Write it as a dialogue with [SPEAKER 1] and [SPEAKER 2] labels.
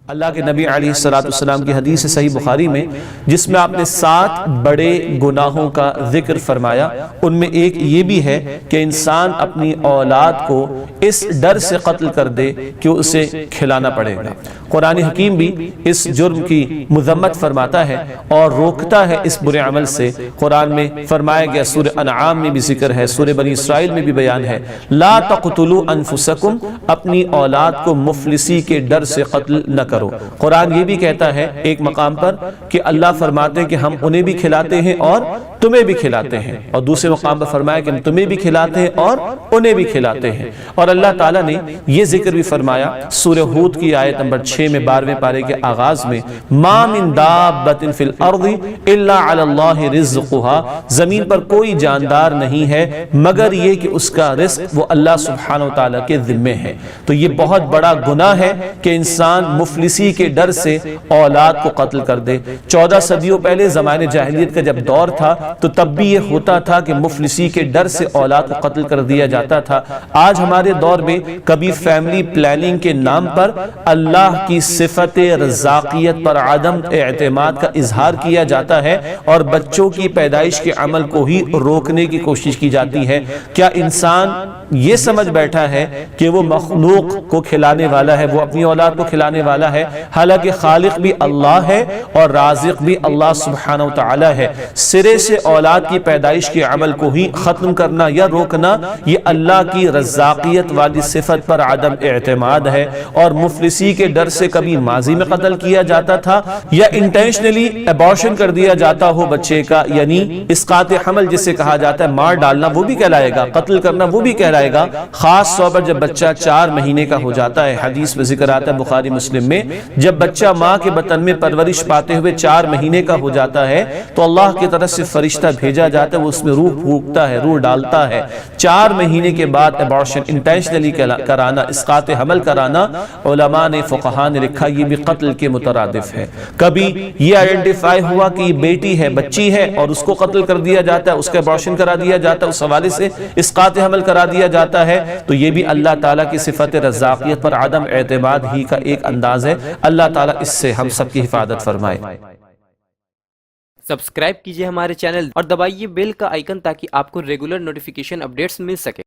[SPEAKER 1] اللہ کے نبی علیہ السلام کی حدیث صحیح بخاری میں جس میں آپ نے 7 بڑے گناہوں کا ذکر فرمایا، ان میں ایک یہ بھی ہے کہ انسان اپنی اولاد کو اس ڈر سے قتل کر دے کہ اسے کھلانا پڑے گا۔ قرآن حکیم بھی اس جرم کی مذمت فرماتا ہے اور روکتا ہے اس برے عمل سے۔ قرآن میں فرمایا گیا، سورہ انعام میں بھی ذکر ہے، سورہ بنی اسرائیل میں بھی بیان ہے، لا تقتلوا انفسکم، اپنی اولاد کو مفلسی کے ڈر سے قتل نہ کرو۔ قرآن یہ بھی کہتا ہے ایک مقام پر کہ اللہ فرماتے ہیں کہ ہم انہیں بھی کھلاتے ہیں اور تمہیں بھی کھلاتے ہیں، اور دوسرے مقام پر فرمایا کہ ہم تمہیں بھی کھلاتے ہیں اور انہیں بھی کھلاتے ہیں۔ اور اللہ تعالیٰ نے یہ ذکر بھی فرمایا سورہ ہود کی آیت نمبر 6 میں 12ویں پارے کے آغاز میں، ما من دابۃ فی الارض الا علی اللہ رزقها، زمین پر کوئی جاندار نہیں ہے مگر یہ کہ اس کا رزق وہ اللہ سبحانہ وتعالیٰ کے ذمے ہے۔ تو یہ بہت بڑا گناہ ہے کہ انسان مفلسی کے ڈر سے اولاد کو قتل کر دے۔ 14 صدیوں پہلے زمانے جاہلیت کا جب دور تھا تو تب بھی یہ ہوتا تھا کہ مفلسی کے ڈر سے اولاد کو قتل کر دیا جاتا تھا۔ آج ہمارے دور میں کبھی فیملی پلاننگ کے نام پر اللہ کی صفت رزاقیت پر عدم اعتماد کا اظہار کیا جاتا ہے اور بچوں کی پیدائش کے عمل کو ہی روکنے کی کوشش کی جاتی ہے۔ کیا انسان یہ سمجھ بیٹھا ہے کہ وہ مخلوق کو کھلانے والا ہے، وہ اپنی اولاد کو کھلانے والا ہے، حالانکہ خالق بھی اللہ ہے اور رازق بھی اللہ سبحانہ وتعالی ہے۔ سرے سے اولاد کی پیدائش کے عمل کو ہی ختم کرنا یا روکنا یہ اللہ کی رزاقیت والی صفت پر عدم اعتماد ہے۔ اور مفلسی کے ڈر سے کبھی ماضی میں قتل کیا جاتا تھا یا انٹینشنلی ابارشن کر دیا جاتا ہو بچے کا، یعنی اسقاط حمل جسے کہا جاتا ہے، مار ڈالنا وہ بھی کہلائے گا، قتل کرنا وہ بھی کہلائے گا، خاص طور پر جب بچہ 4 مہینے کا ہو جاتا ہے۔ حدیث میں ذکر آتا ہے بخاری مسلم میں، جب بچہ ماں کے بطن میں پرورش پاتے ہوئے 4 مہینے کا ہو جاتا ہے تو اللہ کی طرف سے فرشتہ بھیجا جاتا ہے، وہ اس میں روح پھونکتا ہے، روح ڈالتا ہے۔ 4 مہینے کے بعد ابارشن انٹینشنلی کرانا، اسقاط حمل کرانا، علماء نے فقہاء نے لکھا یہ بھی قتل کے مترادف ہے۔ کبھی یہ آئیڈینٹیفائی ہوا کہ یہ بیٹی ہے، بچی ہے، اور اس کو قتل کر دیا جاتا ہے، اس کا ابارشن کرا دیا جاتا ہے، اس حوالے سے اسقاط حمل کرا دیا جاتا ہے، تو یہ بھی اللہ تعالیٰ کی صفت رزاقیت پر عدم اعتماد ہی کا ایک انداز ہے۔ اللہ تعالیٰ اس سے ہم سب کی حفاظت فرمائے۔
[SPEAKER 2] سبسکرائب کیجئے ہمارے چینل اور دبائیے بیل کا آئیکن تاکہ آپ کو ریگولر نوٹیفیکیشن اپڈیٹس مل سکے۔